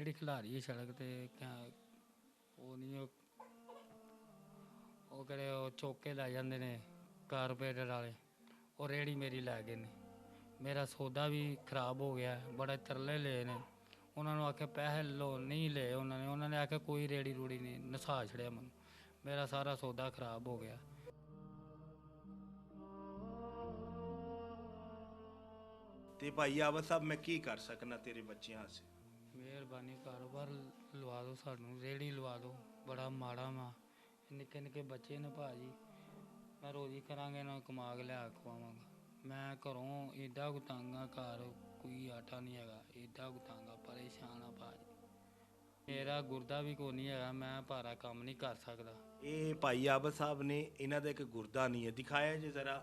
रेहड़ी खिलारी है सड़क ते क्या वो नहीं वो कड़े चौके लै जाते ने कारपोरेटर वाले और रेहड़ी मेरी लै गए ने। मेरा सौदा भी खराब हो गया, बड़े तरले ले ने। उन्होंने आख्या पैसे लो, नहीं ले। उन्होंने आख्या कोई रेहड़ी रूड़ी नहीं, नसा छड़िया मैं। मेरा सारा सौदा खराब हो गया। ते भाई आवा साहब मैं की कर सकना तेरे बच्चों से? मेहरबानी कारोबार लवा दो, सानू रेहड़ी लवा दो। बड़ा माड़ा वा, निक्के निक्के बच्चे ने भाजी। मैं रोजी करांगे ना कमा के लिया खवावांगा। मैं घरों एडा कु तंग हाँ, घर कोई आटा नहीं है, एडा कु तंग हाँ, परेशान हाँ भाजी। मेरा गुरदा भी कोई नहीं है, मैं भारा काम नहीं कर सकता। ये भाई आबद साहब ने इन्हों का एक गुरदा नहीं है, दिखाया जी जरा।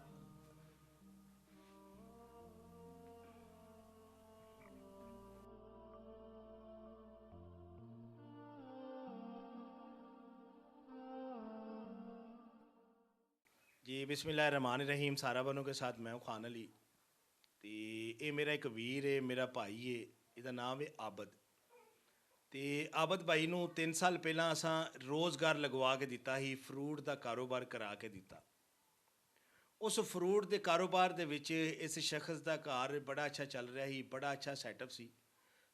जी बिस्मिल्लाहिर्रहमानिर्रहीम। सारा बनों के साथ मैं हूँ खान अली। तो ये मेरा एक वीर है, मेरा भाई है, इसका नाम है आबद। तो आबद भाई नूं 3 साल पहला असां रोज़गार लगवा के दिता ही, फ्रूट का कारोबार करा के दिता। उस फ्रूट के कारोबार दे विच इस शख्स का घर बड़ा अच्छा चल रहा ही, बड़ा अच्छा सैटअप सी,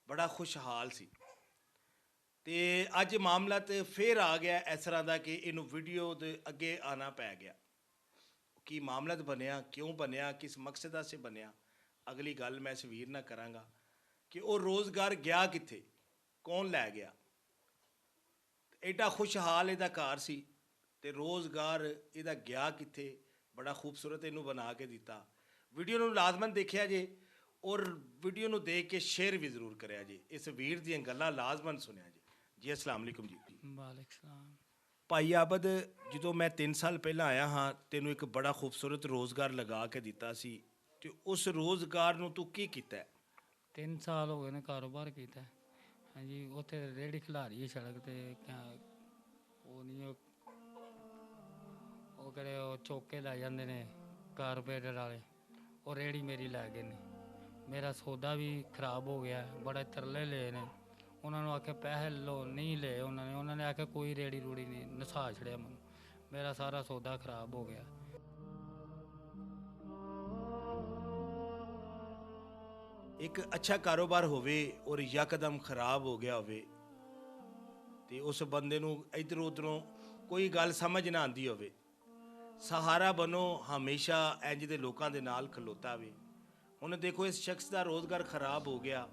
बड़ा खुशहाल सी। तो अज मामला तो फिर आ गया इस तरह का कि इनू वीडियो दे अगे आना पै गया। की मामला बनया, क्यों बनया, किस मकसद से बनया, अगली गल मैं इस वीर ना कराँगा कि वो रोज़गार गया कित्थे, कौन लै गया। एडा खुशहाल इहदा घर सी ते रोज़गार इहदा गया कित्थे, बड़ा खूबसूरत इनू बना के दिता। वीडियो नूं लाजमन देखिया जे और वीडियो नूं देख के शेयर भी जरूर करिया जे। इस वीर दीयां गल्लां लाजमन सुनिया जे। जी अस्सलाम वालेकुम जी। वालेकुम सलाम। भाई आबद, जो मैं 3 साल पहला आया हाँ, तेनों एक बड़ा खूबसूरत रोज़गार लगा के दिता सी, ते उस रोज़गार नूं तू की कीता है? 3 साल हो गए ने कारोबार किया। हाँ जी, उत्थे रेहड़ी खिलारी है सड़क ते क्या वो नहीं वो कड़े चौके लै जाते ने कारपोरेटर वाले और रेहड़ी मेरी लै गए ने। मेरा सौदा भी खराब हो गया, बड़े तरले ले ने। उन्होंने आख्या पैसे लो, नहीं ले। उन्होंने आख्या कोई रेहड़ी रूड़ी नहीं, नसा छड़िया मैं। मेरा सारा सौदा खराब हो गया। एक अच्छा कारोबार होवे और यकदम खराब हो गया होवे ते उस बंदे नूं इधरों उधरों कोई गल समझ ना आती होवे। सहारा बनो, हमेशा इंज दे लोकां दे नाल खलोता वे। हुण देखो इस शख्स का रोज़गार खराब हो गया,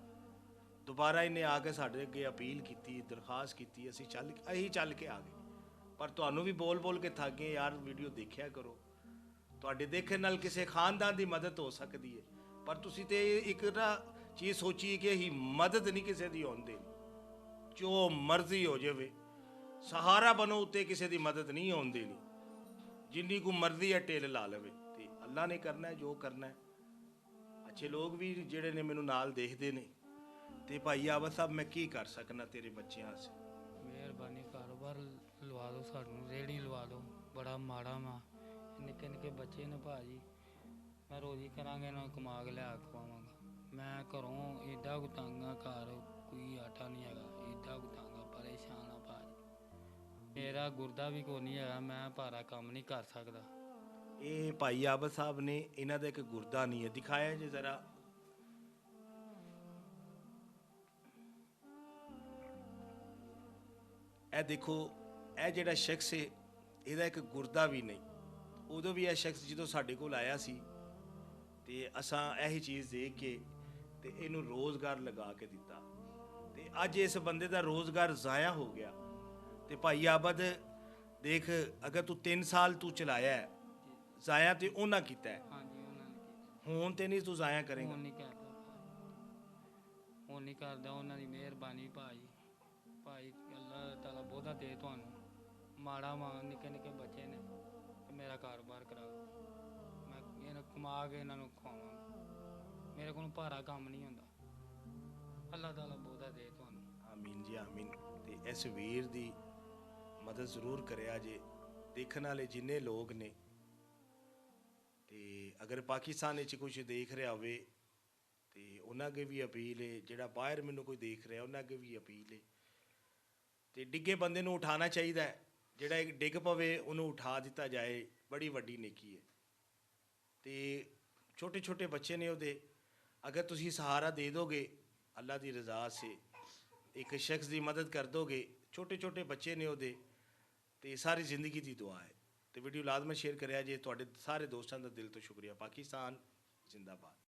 दोबारा इन्हें आके साढ़े अगे अपील की, दरखास्त की, असी चल के आ गए। पर तुहानूं भी बोल बोल के थक गए यार, वीडियो देखिया करो। तुहाडे देखने नाल किसी खानदान की मदद हो सकती है, पर तुसी ते एक ना चीज़ सोची कि ही मदद नहीं किसी की होने देनी। जो मर्जी हो जाए, सहारा बनो उत्ते किसी की मदद नहीं होने देनी। जिन्नी को मर्जी है टेल ला लवे, तो अल्लाह ने करना है जो करना है। अच्छे लोग भी जेड़े ने मैनू नाल देखते ने। तो भाई आबद साहब मैं की कर सकना तेरे बच्चों से? मेहरबानी कारोबार लवा दो, सानू रेहड़ी लवा दो। बड़ा माड़ा वा, निक्के निक्के बच्चे ने भाजी। मैं रोजी करांगे ना कमा के लिया खवावांगा। मैं घरों एडा कु तंग हाँ, घर कोई आटा नहीं है, एडा कु तंग हाँ, परेशान हाँ भाजी। मेरा गुरदा भी कोई नहीं है, मैं भारा काम नहीं कर सकता। ये भाई आबद साहब ने इन्हों का एक गुरदा नहीं है, दिखाया जी जरा। ए देखो, ए जेड़ा शख्स है ਇਹਦਾ एक गुरदा भी नहीं। उदों भी यह शख्स जो साढ़े कोल आया सी ते असां यही चीज़ देख के ते इनू रोज़गार लगा के दिता। ते अज इस बंदे का रोज़गार ज़ाया हो गया। ते भाई आबद देख, अगर तू 3 साल तू चलाया है, ज़ाया तो उन्हें किया है, हाँ जी, उन्होंने हूँ तो नहीं तू ज़ाया करेगा। फोन नहीं करता फोन नहीं करता, उन्होंने मेहरबानी भाई। भाई अल्लाह ताला बहुता दे तुहानू। माड़ा मां निक्के निक्के बच्चे ने, ते मेरा कारोबार करा दो। मैं इन्हें कमा के इन्हों खवावांगा। मेरे को भारा काम नहीं होंदा। अल्लाह ताला बहुता दे तुहानू। आमीन जी आमीन। तो इस वीर की मदद जरूर करिया जे। देखने वाले जिन्ने लोग ने, तो अगर पाकिस्तान कुछ देख रहा हो तो ਉਹਨਾਂ ਅੱਗੇ ਵੀ ਅਪੀਲ ਹੈ, ਜਿਹੜਾ ਬਾਹਰ ਮੈਨੂੰ ਕੋਈ ਦੇਖ ਰਿਹਾ ਉਹਨਾਂ ਅੱਗੇ ਵੀ ਅਪੀਲ ਹੈ। ਤੇ ਡਿੱਗੇ ਬੰਦੇ ਨੂੰ ਉਠਾਉਣਾ ਚਾਹੀਦਾ ਹੈ, ਜਿਹੜਾ ਇੱਕ ਡਿੱਗ ਪਵੇ ਉਹਨੂੰ ਉਠਾ ਦਿੱਤਾ ਜਾਏ, ਬੜੀ ਵੱਡੀ ਨੇਕੀ ਹੈ। ਤੇ ਛੋਟੇ ਛੋਟੇ ਬੱਚੇ ਨੇ ਉਹਦੇ, ਅਗਰ ਤੁਸੀਂ ਸਹਾਰਾ ਦੇ ਦੋਗੇ ਅੱਲਾ ਦੀ ਰਜ਼ਾ ਸੇ, ਇੱਕ ਸ਼ਖਸ ਦੀ ਮਦਦ ਕਰ ਦੋਗੇ, ਛੋਟੇ ਛੋਟੇ ਬੱਚੇ ਨੇ ਉਹਦੇ, ਤੇ ਸਾਰੀ ਜ਼ਿੰਦਗੀ ਦੀ ਦੁਆ ਹੈ। ਤੇ ਵੀਡੀਓ ਲਾਜ਼ਮੀ ਸ਼ੇਅਰ ਕਰਿਆ ਜੇ। ਤੁਹਾਡੇ ਸਾਰੇ ਦੋਸਤਾਂ ਦਾ ਦਿਲ ਤੋਂ ਸ਼ੁਕਰੀਆ। ਪਾਕਿਸਤਾਨ ਜ਼ਿੰਦਾਬਾਦ।